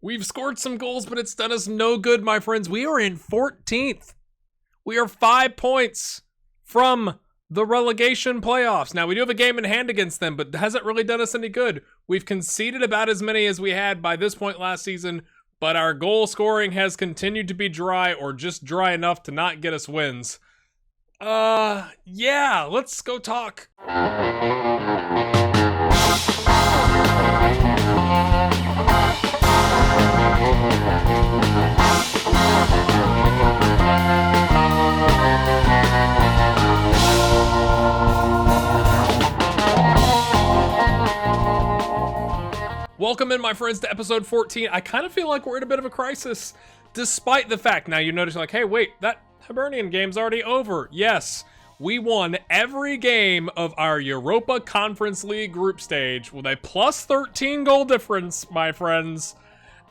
We've scored some goals, but it's done us no good, my friends. We are in 14th. We are 5 points from the relegation playoffs. Now, we do have a game in hand against them, but it hasn't really done us any good. We've conceded about as many as we had by this point last season, but our goal scoring has continued to be dry or just dry enough to not get us wins. Yeah, let's go talk. Welcome in, my friends, to episode 14. I kind of feel like we're in a bit of a crisis, despite the fact, now you notice, like, hey, wait, that Hibernian game's already over. Yes, we won every game of our Europa Conference League group stage with a plus 13 goal difference, my friends,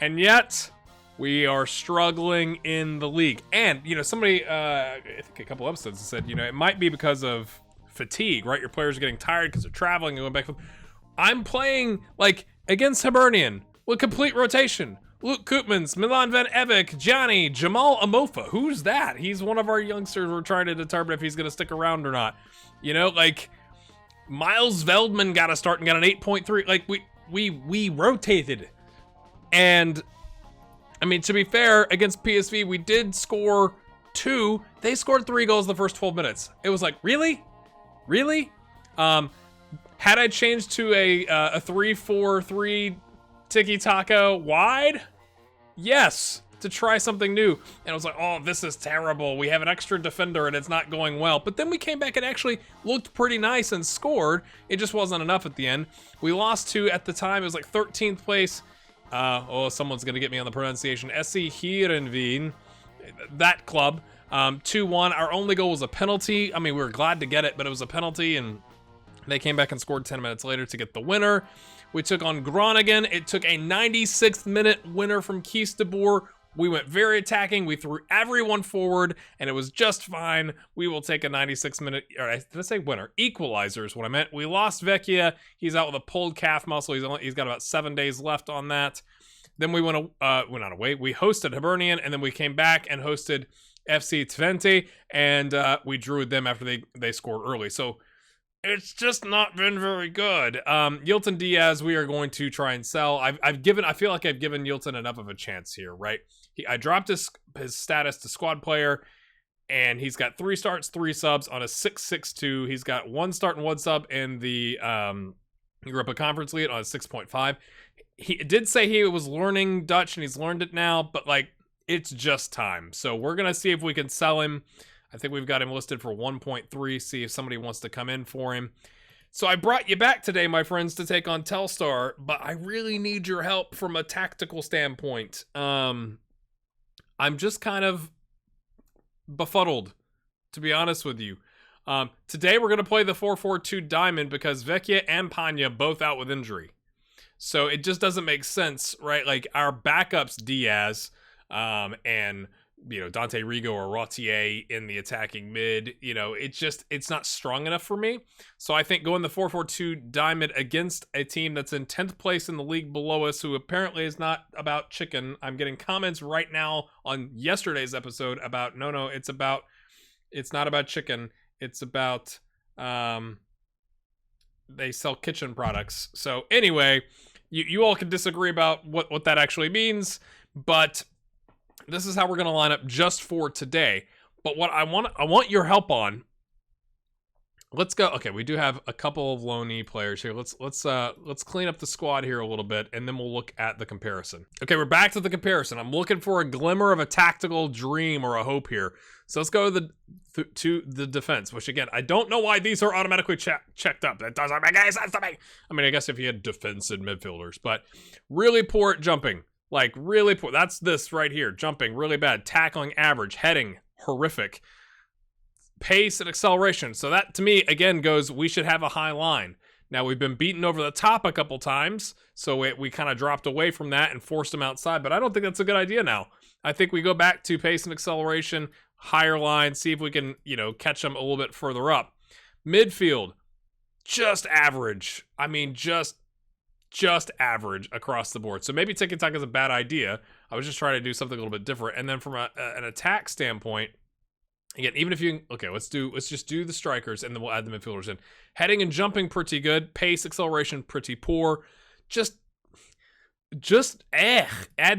and yet we are struggling in the league. And, you know, somebody, I think a couple episodes said, you know, it might be because of fatigue, right? Your players are getting tired because they're traveling and going back. I'm playing, like, against Hibernian with complete rotation. Luke Koopmans, Milan Van Evek, Johnny, Jamal Amofa. Who's that? He's one of our youngsters. We're trying to determine if he's going to stick around or not. You know, like, Miles Veldman got a start and got an 8.3. Like, we rotated. And, I mean, to be fair, against PSV, we did score 2. They scored 3 goals in the first 12 minutes. It was like, really? Really? Had I changed to a 3-4-3 tiki-taka wide? Yes, to try something new. And I was like, oh, this is terrible. We have an extra defender and it's not going well. But then we came back and actually looked pretty nice and scored. It just wasn't enough at the end. We lost to, at the time, it was like 13th place. Someone's going to get me on the pronunciation. SC Heerenveen, that club. 2-1. Our only goal was a penalty. I mean, we were glad to get it, but it was a penalty, and they came back and scored 10 minutes later to get the winner. We took on Groningen. It took a 96th minute winner from Kies de Boer. We went very attacking. We threw everyone forward, and it was just fine. We will take a 96 minute, or did I say winner? Equalizer is what I meant. We lost Vecchia. He's out with a pulled calf muscle. He's got about 7 days left on that. Then we went not away. We hosted Hibernian, and then we came back and hosted FC Twente, and we drew them after they scored early. So it's just not been very good. Yilton Diaz, we are going to try and sell. I feel like I've given Yilton enough of a chance here, right? I dropped his status to squad player, and he's got 3 starts, 3 subs on a 6.62. He's got 1 start and 1 sub in the Europa Conference League on a 6.5. He did say he was learning Dutch, and he's learned it now, but, like, it's just time. So we're going to see if we can sell him. I think we've got him listed for 1.3, see if somebody wants to come in for him. So I brought you back today, my friends, to take on Telstar, but I really need your help from a tactical standpoint. I'm just kind of befuddled, to be honest with you. Today we're going to play the 4-4-2 diamond because Vecchia and Panya both out with injury. So it just doesn't make sense, right? Like, our backups, Diaz, and, you know, Dante Rigo or Rotier in the attacking mid, you know, it's not strong enough for me. So I think going the 4-4-2 diamond against a team that's in 10th place in the league below us, who apparently is not about chicken. I'm getting comments right now on yesterday's episode about, no, it's not about chicken. It's about, they sell kitchen products. So anyway, you all can disagree about what that actually means, but this is how we're going to line up just for today. But what I want your help on. Let's go. Okay, we do have a couple of loanee players here. Let's clean up the squad here a little bit, and then we'll look at the comparison. Okay, we're back to the comparison. I'm looking for a glimmer of a tactical dream or a hope here. So let's go to the defense, which, again, I don't know why these are automatically checked up. That doesn't make any sense to me. I mean, I guess if you had defensive midfielders, but really poor at jumping. Like, really poor. That's this right here. Jumping, really bad. Tackling, average. Heading, horrific. Pace and acceleration. So that, to me, again, goes, we should have a high line. Now, we've been beaten over the top a couple times, so we kind of dropped away from that and forced them outside, but I don't think that's a good idea now. I think we go back to pace and acceleration, higher line, see if we can, catch them a little bit further up. Midfield, just average. I mean, just just average across the board. So maybe tick-and-tack is a bad idea. I was just trying to do something a little bit different. And then from an attack standpoint, again, even if you, okay, let's just do the strikers and then we'll add the midfielders in. Heading and jumping, pretty good. Pace, acceleration, pretty poor. Just add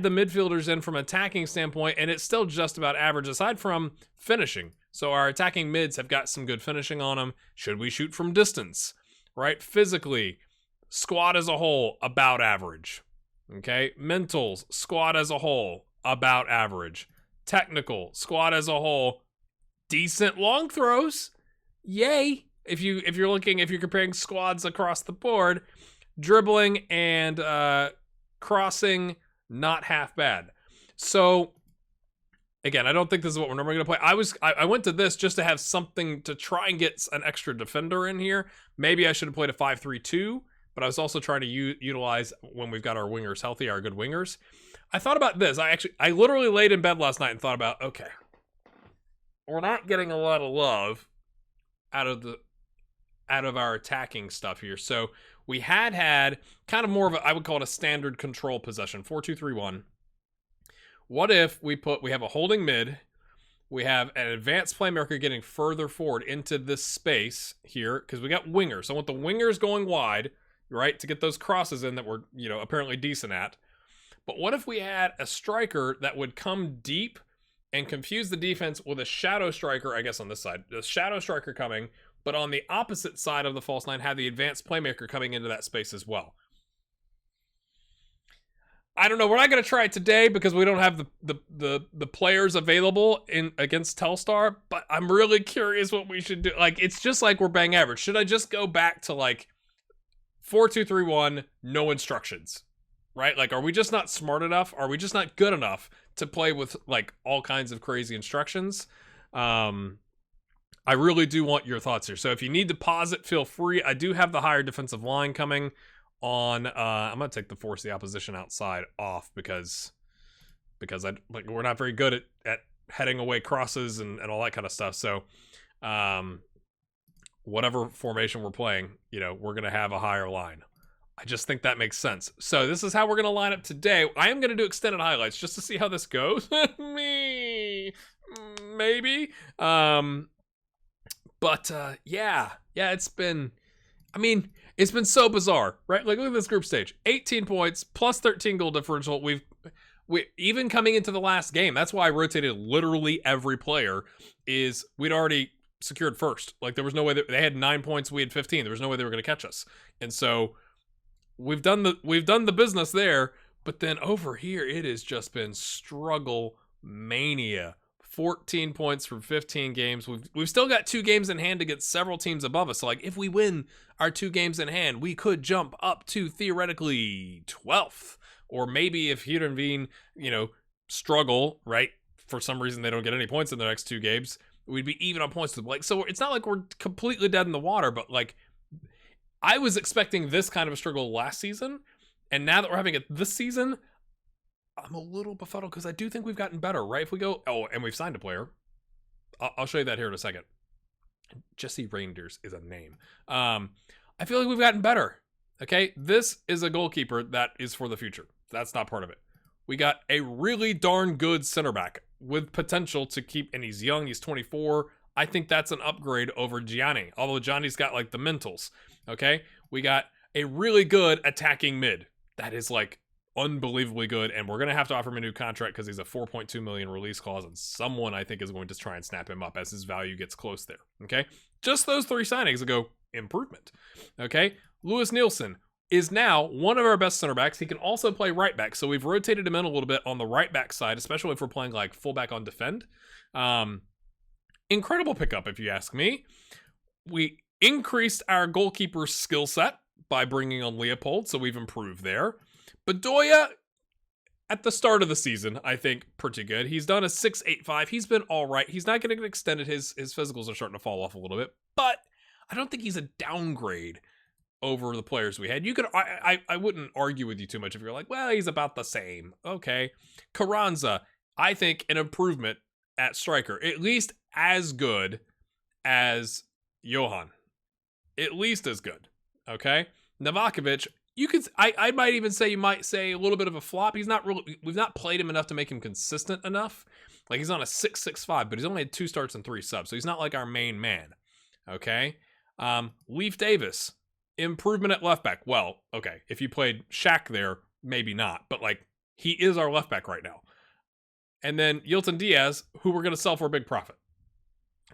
the midfielders in from an attacking standpoint, and it's still just about average aside from finishing. So our attacking mids have got some good finishing on them. Should we shoot from distance, right? Physically, squad as a whole, about average. Okay, mentals, squad as a whole, about average. Technical, squad as a whole, decent long throws. Yay. If you're comparing squads across the board, dribbling and crossing, not half bad. So again, I don't think this is what we're normally going to play. I went to this just to have something to try and get an extra defender in here. Maybe I should have played a 5-3-2, but I was also trying to utilize when we've got our wingers healthy, our good wingers. I thought about this. I literally laid in bed last night and thought about, okay, we're not getting a lot of love out of our attacking stuff here. So we had kind of more of I would call it a standard control possession, 4-2-3-1. What if we have a holding mid, we have an advanced playmaker getting further forward into this space here, because we got wingers. So I want the wingers going wide, right, to get those crosses in that we're, apparently decent at. But what if we had a striker that would come deep and confuse the defense with a shadow striker, I guess on this side, the shadow striker coming, but on the opposite side of the false line, have the advanced playmaker coming into that space as well. I don't know. We're not going to try it today because we don't have the players available against Telstar, but I'm really curious what we should do. Like, it's just like we're bang average. Should I just go back to like 4-2-3-1, no instructions, right? Like, are we just not smart enough? Are we just not good enough to play with like all kinds of crazy instructions? I really do want your thoughts here. So if you need to pause it, feel free. I do have the higher defensive line coming on. I'm gonna take the force the opposition outside off because we're not very good at heading away crosses and all that kind of stuff. So whatever formation we're playing, we're gonna have a higher line. I just think that makes sense. So this is how we're gonna line up today. I am gonna do extended highlights just to see how this goes. Maybe. But yeah, it's been so bizarre, right? Like, look at this group stage. 18 points, plus 13 goal differential. We even coming into the last game, that's why I rotated literally every player, is we'd already secured first. Like, there was no way they had 9 points, we had 15. There was no way they were going to catch us. And so we've done the business there, but then over here it has just been struggle mania. 14 points from 15 games. We've still got 2 games in hand against several teams above us. So, like, if we win our 2 games in hand, we could jump up to theoretically 12th. Or maybe if Heerenveen, struggle, right? For some reason they don't get any points in the next 2 games, we'd be even on points. Like, so it's not like we're completely dead in the water, but like, I was expecting this kind of a struggle last season, and now that we're having it this season, I'm a little befuddled because I do think we've gotten better, right? If we go, and we've signed a player. I'll show you that here in a second. Jesse Reinders is a name. I feel like we've gotten better. Okay, this is a goalkeeper that is for the future. That's not part of it. We got a really darn good center back with potential to keep, and he's young. He's 24. I think that's an upgrade over Gianni, although Gianni's got like the mentals. Okay, we got a really good attacking mid that is like unbelievably good, and we're gonna have to offer him a new contract because he's a 4.2 million release clause, and someone I think is going to try and snap him up as his value gets close there. Okay, just those 3 signings ago, improvement. Okay, Lewis Nielsen is now one of our best center backs. He can also play right back, so we've rotated him in a little bit on the right back side, especially if we're playing like fullback on defend. Incredible pickup, if you ask me. We increased our goalkeeper skill set by bringing on Leopold, so we've improved there. Bedoya, at the start of the season, I think pretty good. He's done a 6.85. He's been all right. He's not going to get extended. His physicals are starting to fall off a little bit, but I don't think he's a downgrade over the players we had. You could, I wouldn't argue with you too much if you're like, well, he's about the same. Okay. Carranza, I think an improvement at striker, at least as good as Johan. At least as good. Okay. Novakovic, you could, I might even say, you might say a little bit of a flop. He's not really, we've not played him enough to make him consistent enough. Like, he's on a 6.65, but he's only had 2 starts and 3 subs, so he's not like our main man. Okay? Leaf Davis, improvement at left back. Well, okay, if you played Shaq there, maybe not, but like, he is our left back right now. And then Yilton Diaz, who we're going to sell for a big profit.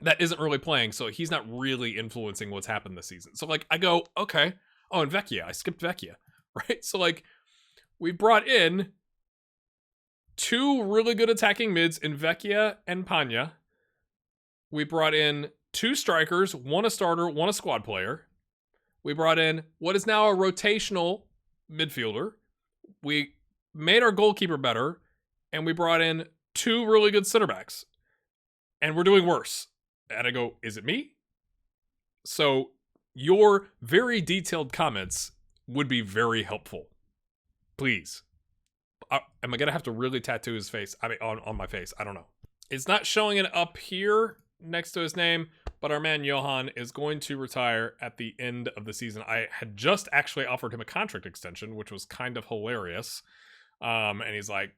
That isn't really playing, so he's not really influencing what's happened this season. So, like, I go, okay. Oh, and Vecchia. I skipped Vecchia, right? So, like, we brought in 2 really good attacking mids in Vecchia and Panya. We brought in 2 strikers, 1 a starter, 1 a squad player. We brought in what is now a rotational midfielder. We made our goalkeeper better, and we brought in 2 really good center backs. And we're doing worse. And I go, is it me? So your very detailed comments would be very helpful. Please. Am I going to have to really tattoo his face? I mean, on my face. I don't know. It's not showing it up here next to his name, but our man Johan is going to retire at the end of the season. I had just actually offered him a contract extension, which was kind of hilarious. And he's like,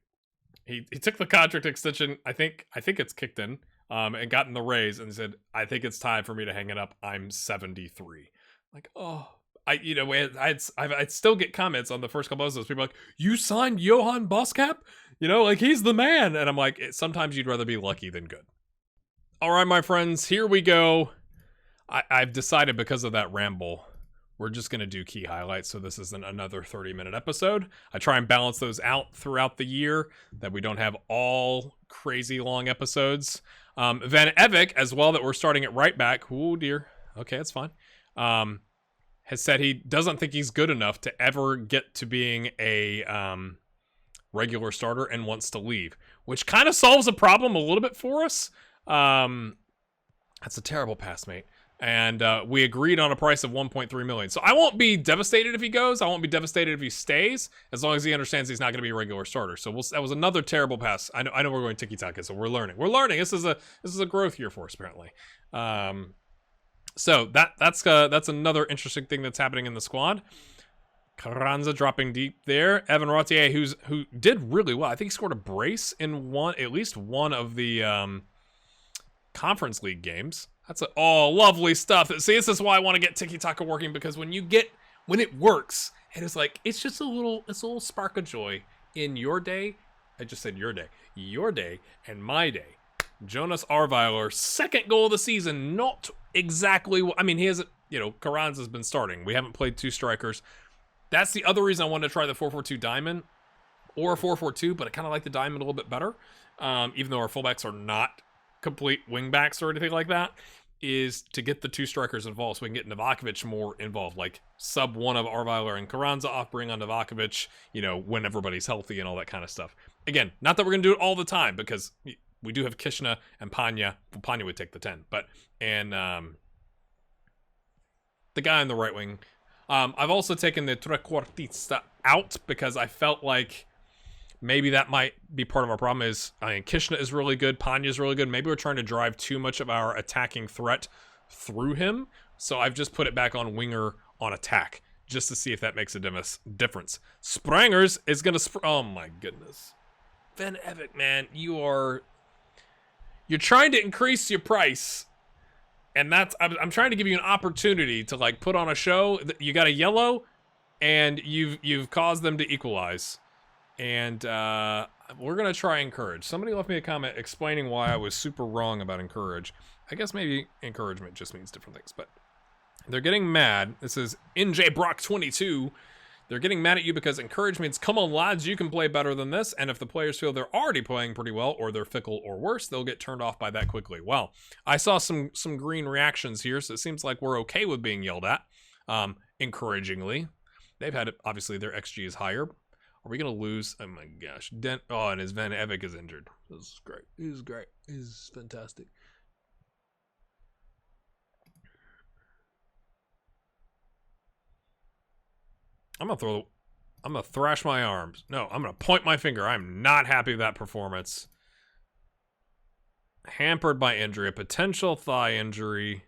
he took the contract extension. I think it's kicked in. And gotten the raise and said, I think it's time for me to hang it up. I'm 73. Like, oh, I'd still get comments on the first couple of those. People like, you signed Johan Boskap? You know, like, he's the man. And I'm like, sometimes you'd rather be lucky than good. All right, my friends, here we go. I've decided because of that ramble, we're just going to do key highlights. So this isn't another 30-minute episode. I try and balance those out throughout the year, that we don't have all crazy long episodes. Van Evik, as well, that we're starting at right back. Oh, dear. Okay, that's fine. Has said he doesn't think he's good enough to ever get to being a regular starter and wants to leave, which kind of solves a problem a little bit for us. That's a terrible pass, mate. And we agreed on a price of 1.3 million. So I won't be devastated if he goes. I won't be devastated if he stays, as long as he understands he's not going to be a regular starter. So that was another terrible pass. I know we're going tiki-taka, so we're learning. We're learning. This is a growth year for us, apparently. So that's another interesting thing that's happening in the squad. Carranza dropping deep there. Evan Rotier, who did really well. I think he scored a brace in at least one of the Conference League games. That's lovely stuff. See, this is why I want to get tiki-taka working, because when it works, and it's like, it's a little spark of joy in your day. I just said your day and my day. Jonas Arveiler, 2nd goal of the season. Not exactly, I mean, he hasn't, Carranza's been starting. We haven't played 2 strikers. That's the other reason I wanted to try the 4-4-2 diamond or a 4-4-2, but I kind of like the diamond a little bit better. Even though our fullbacks are not complete wingbacks or anything like that, is to get the 2 strikers involved so we can get Novakovic more involved, like sub one of Arveiler and Carranza off, bring on Novakovic, when everybody's healthy and all that kind of stuff. Again, not that we're going to do it all the time, because we do have Kishna and Panya. Well, Panya would take the 10, and the guy on the right wing. I've also taken the trequartista out because I felt like maybe that might be part of our problem. Kishna is really good. Panya is really good. Maybe we're trying to drive too much of our attacking threat through him. So I've just put it back on winger on attack, just to see if that makes a difference. Sprangers is going to... oh my goodness. Van Evik, man, you're trying to increase your price. And I'm trying to give you an opportunity to, like, put on a show. You got a yellow, and you've caused them to equalize. And we're going to try Encourage. Somebody left me a comment explaining why I was super wrong about Encourage. I guess maybe encouragement just means different things, but they're getting mad. This is NJ Brock 22. They're getting mad at you because encourage means, come on, lads, you can play better than this. And if the players feel they're already playing pretty well, or they're fickle or worse, they'll get turned off by that quickly. Well, I saw some green reactions here, so it seems like we're okay with being yelled at, encouragingly. They've had, obviously, their XG is higher. Are we going to lose? Oh, my gosh. And his Van Evik is injured. This is great. He's great. He's fantastic. I'm going to thrash my arms. No, I'm going to point my finger. I'm not happy with that performance. Hampered by injury, a potential thigh injury.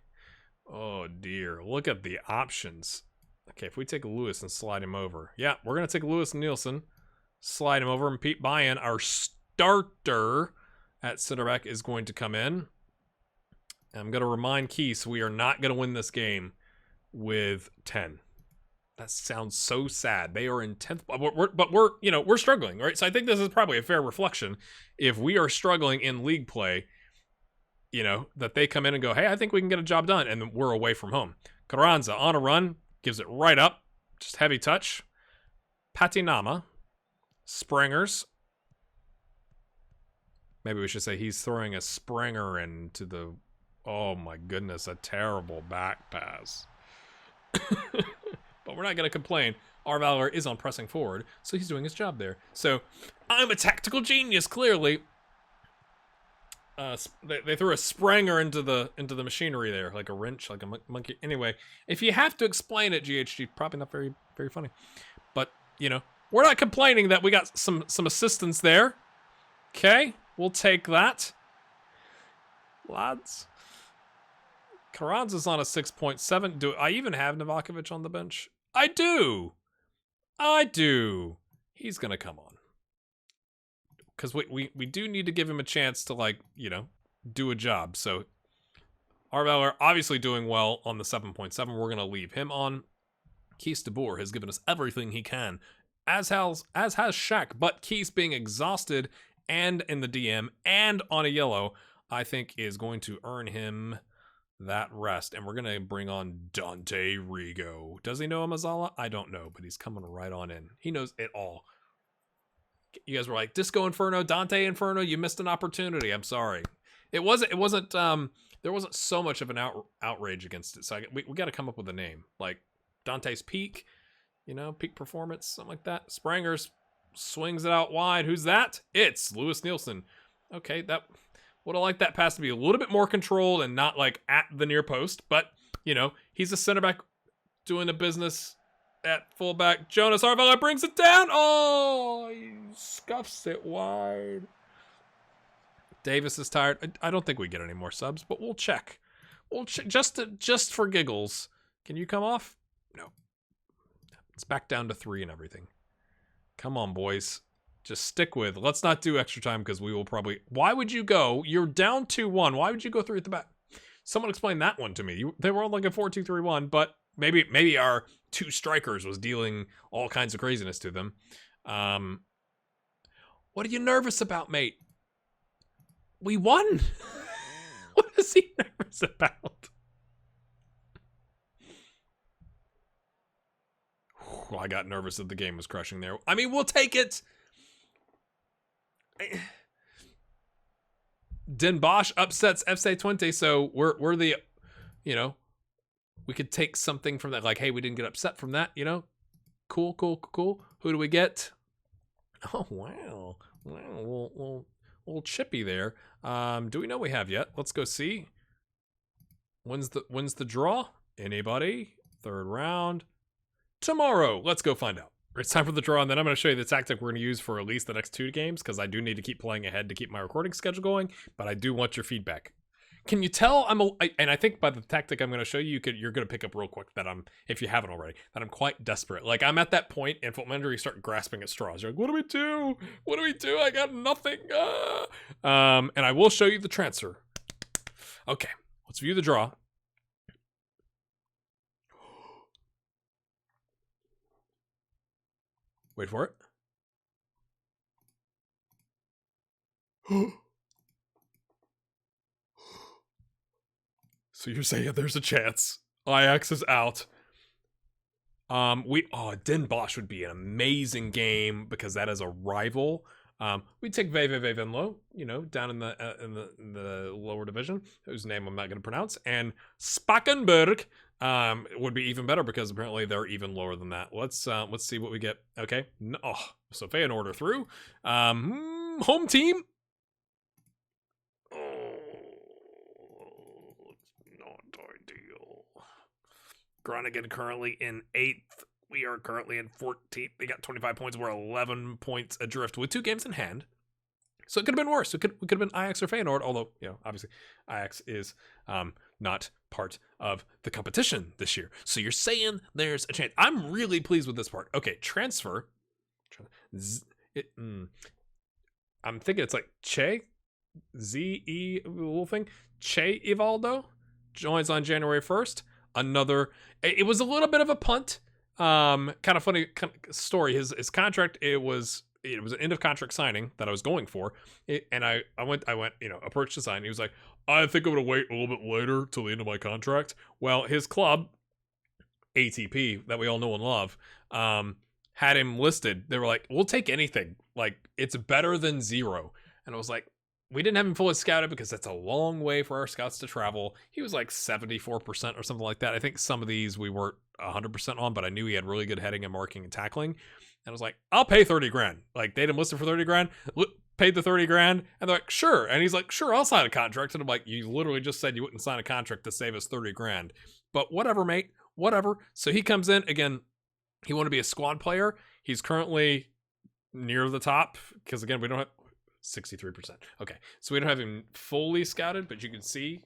Oh, dear. Look at the options. Okay, if we take Lewis and slide him over. Yeah, we're going to take Lewis and Nielsen, slide him over, and Pete Bayan, our starter at center back, is going to come in. I'm going to remind Keese we are not going to win this game with 10. That sounds so sad. They are in 10th, but we're struggling, right? So I think this is probably a fair reflection. If we are struggling in league play, that they come in and go, hey, I think we can get a job done, and we're away from home. Carranza on a run, gives it right up, just heavy touch. Patinama, Springers. Maybe we should say he's throwing a Springer into the, oh my goodness, a terrible back pass. But we're not going to complain. Our Valor is on pressing forward, so he's doing his job there. So I'm a tactical genius, clearly. They threw a Springer into the machinery there, like a wrench, like a monkey. Anyway, if you have to explain it, GHG, probably not very, very funny. But, we're not complaining that we got some assistance there. Okay, we'll take that. Lads. Carranza's on a 6.7. Do I even have Novakovic on the bench? I do. He's going to come on. Because we do need to give him a chance to, do a job. So, our Valor obviously doing well on the 7.7. We're going to leave him on. Keese de Boer has given us everything he can, as has Shaq. But Keese being exhausted and in the DM and on a yellow, I think is going to earn him that rest. And we're going to bring on Dante Rigo. Does he know Amazala? I don't know, but he's coming right on in. He knows it all. You guys were like, Disco Inferno, Dante Inferno, you missed an opportunity. I'm sorry. There wasn't so much of an outrage against it. So we got to come up with a name. Like Dante's Peak, peak performance, something like that. Sprangers swings it out wide. Who's that? It's Lewis Nielsen. Okay, that would have liked that pass to be a little bit more controlled and not like at the near post. But, he's a center back doing the business at fullback. Jonas Arvela brings it down. Oh, he scuffs it wide. Davis is tired. I don't think we get any more subs, but we'll check. Just for giggles. Can you come off? No. It's back down to 3 and everything. Come on, boys. Just stick with. Let's not do extra time because we will probably. Why would you go? You're down 2-1. Why would you go 3 at the back? Someone explain that one to me. They were on like a 4-2-3-1, but maybe our 2 strikers was dealing all kinds of craziness to them. What are you nervous about, mate? We won. What is he nervous about? I got nervous that the game was crushing there. I mean, we'll take it. Den Bosch upsets FC20, so we're the, we could take something from that, like, hey, we didn't get upset from that, Cool. Who do we get? Oh, wow. Little chippy there. Do we know we have yet? Let's go see. When's the draw? Anybody? 3rd round. Tomorrow. Let's go find out. It's time for the draw, and then I'm going to show you the tactic we're going to use for at least the next 2 games, because I do need to keep playing ahead to keep my recording schedule going, but I do want your feedback. Can you tell and I think by the tactic I'm going to show you, you're going to pick up real quick that if you haven't already, that I'm quite desperate. Like, I'm at that point in Football Manager, you start grasping at straws. You're like, what do we do? What do we do? I got nothing. And I will show you the transfer. Okay, let's view the draw. Wait for it. So you're saying there's a chance Ajax is out. Den Bosch would be an amazing game because that is a rival. We'd take VVV Venlo, down in the lower division, whose name I'm not going to pronounce, and Spakenburg would be even better because apparently they're even lower than that. Let's see what we get. Okay, so Feyenoord are through. Home team. Groningen currently in 8th. We are currently in 14th. They got 25 points. We're 11 points adrift with 2 games in hand. So it could have been worse. We could have been Ajax or Feyenoord, although, obviously Ajax is not part of the competition this year. So you're saying there's a chance. I'm really pleased with this part. Okay, transfer. I'm thinking it's like Che, Z-E, little thing. Che Ivaldo joins on January 1st. It was a little bit of a punt. Kind of funny story. His contract, it was an end of contract signing that I was going for. And I went, approached to sign. He was like, I think I'm going to wait a little bit later till the end of my contract. Well, his club, ATP, that we all know and love, had him listed. They were like, we'll take anything. Like, it's better than zero. And I was like, we didn't have him fully scouted because that's a long way for our scouts to travel. He was like 74% or something like that. I think some of these we weren't 100% on, but I knew he had really good heading and marking and tackling. And I was like, I'll pay 30 grand. Like, they had him listed for 30 grand, paid the 30 grand. And they're like, sure. And he's like, sure, I'll sign a contract. And I'm like, you literally just said you wouldn't sign a contract to save us 30 grand. But whatever, mate, whatever. So he comes in again. He wanted to be a squad player. He's currently near the top because, again, we don't have 63%. Okay, so we don't have him fully scouted, but you can see,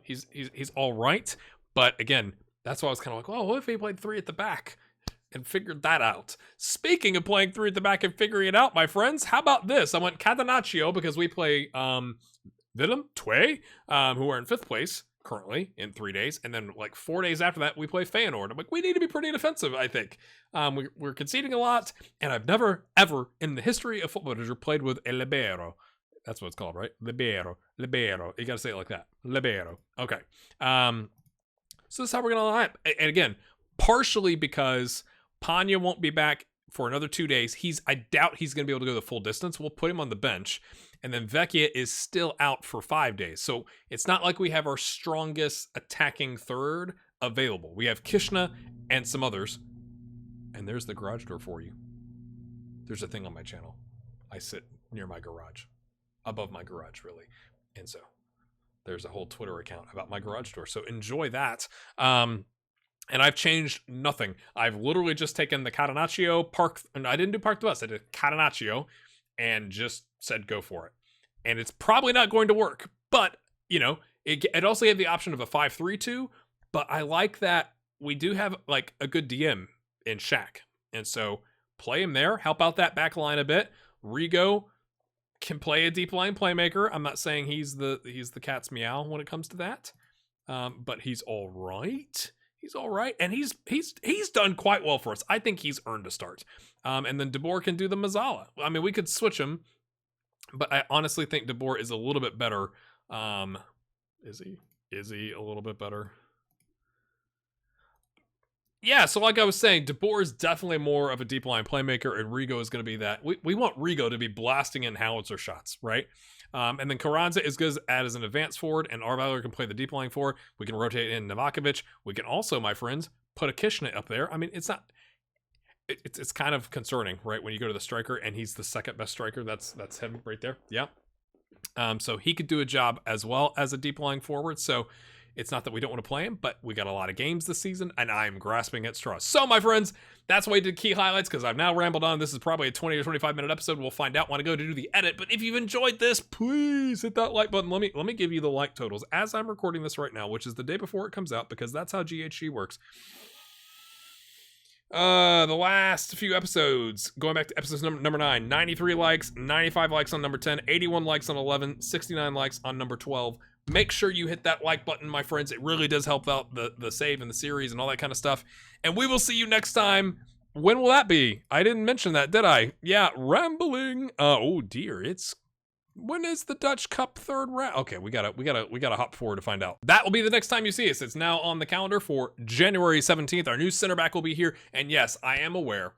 he's all right. But again, that's why I was kind of like, what if he played 3 at the back and figured that out? Speaking of playing 3 at the back and figuring it out, my friends, how about this? I went Catenaccio because we play Willem II, who are in 5th place currently in 3 days, and then like 4 days after that we play Feyenoord. I'm like, we need to be pretty defensive, I think. We're conceding a lot, and I've never ever in the history of Football Manager played with a libero. That's what it's called, right? Libero. You gotta say it like that. Libero. Okay. So this is how we're gonna line up. And again, partially because Panya won't be back for another 2 days. I doubt he's gonna be able to go the full distance. We'll put him on the bench. And then Vecchia is still out for 5 days. So it's not like we have our strongest attacking third available. We have Kishna and some others. And there's the garage door for you. There's a thing on my channel. I sit near my garage. Above my garage, really. And so there's a whole Twitter account about my garage door. So enjoy that. And I've changed nothing. I've literally just taken the Catenaccio Park. And I didn't do Park the Bus. I did Catenaccio and just said go for it. And it's probably not going to work, but it also had the option of a 5-3-2, but I like that we do have like a good DM in Shaq. And so play him there, help out that back line a bit. Rigo can play a deep line playmaker. I'm not saying he's the cat's meow when it comes to that. But he's all right. He's all right. And he's done quite well for us. I think he's earned a start. And then De Boer can do the Mazzala. I mean, we could switch him, but I honestly think De Boer is a little bit better. Is he a little bit better? Yeah, so like I was saying, De Boer is definitely more of a deep line playmaker, and Rigo is going to be that. We want Rigo to be blasting in howitzer shots, right? And then Carranza is good as an advanced forward, and Arvaler can play the deep line forward. We can rotate in Novakovic. We can also, my friends, put a Kishna up there. I mean, it's not... It's kind of concerning, right? When you go to the striker and he's the second best striker, that's him right there. Yeah. So he could do a job as well as a deep lying forward. So it's not that we don't want to play him, but we got a lot of games this season and I'm grasping at straws. So my friends, that's why I did key highlights because I've now rambled on. This is probably a 20 or 25 minute episode. We'll find out when I go to do the edit. But if you've enjoyed this, please hit that like button. Let me give you the like totals as I'm recording this right now, which is the day before it comes out because that's how GHG works. The last few episodes, going back to episode number 9, 93 likes, 95 likes on number 10, 81 likes on 11, 69 likes on number 12. Make sure you hit that like button, my friends. It really does help out the save and the series and all that kind of stuff. And we will see you next time. When will that be? I didn't mention that, did I? Yeah, rambling. Oh dear, when is the Dutch Cup third round? Okay, we gotta hop forward to find out. That will be the next time you see us. It's now on the calendar for January 17th. Our new center back will be here. And yes, I am aware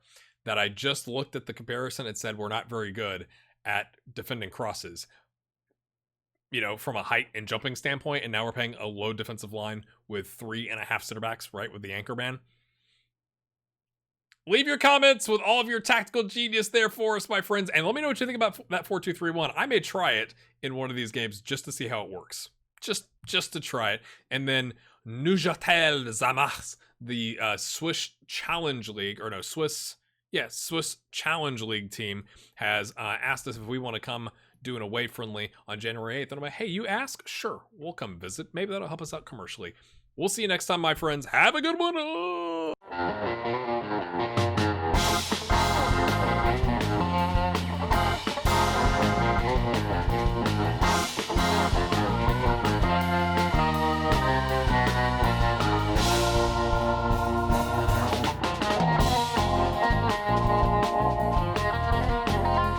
that I just looked at the comparison and said we're not very good at defending crosses, from a height and jumping standpoint. And now we're playing a low defensive line with 3.5 center backs, right, with the anchor man. Leave your comments with all of your tactical genius there for us, my friends. And let me know what you think about that 4-2-3-1. I may try it in one of these games just to see how it works. Just to try it. And then Neuchâtel Xamax, the Swiss Challenge League, Swiss Yeah, Swiss Challenge League team has asked us if we want to come do an away friendly on January 8th. And I'm like, hey, you ask? Sure, we'll come visit. Maybe that'll help us out commercially. We'll see you next time, my friends. Have a good one.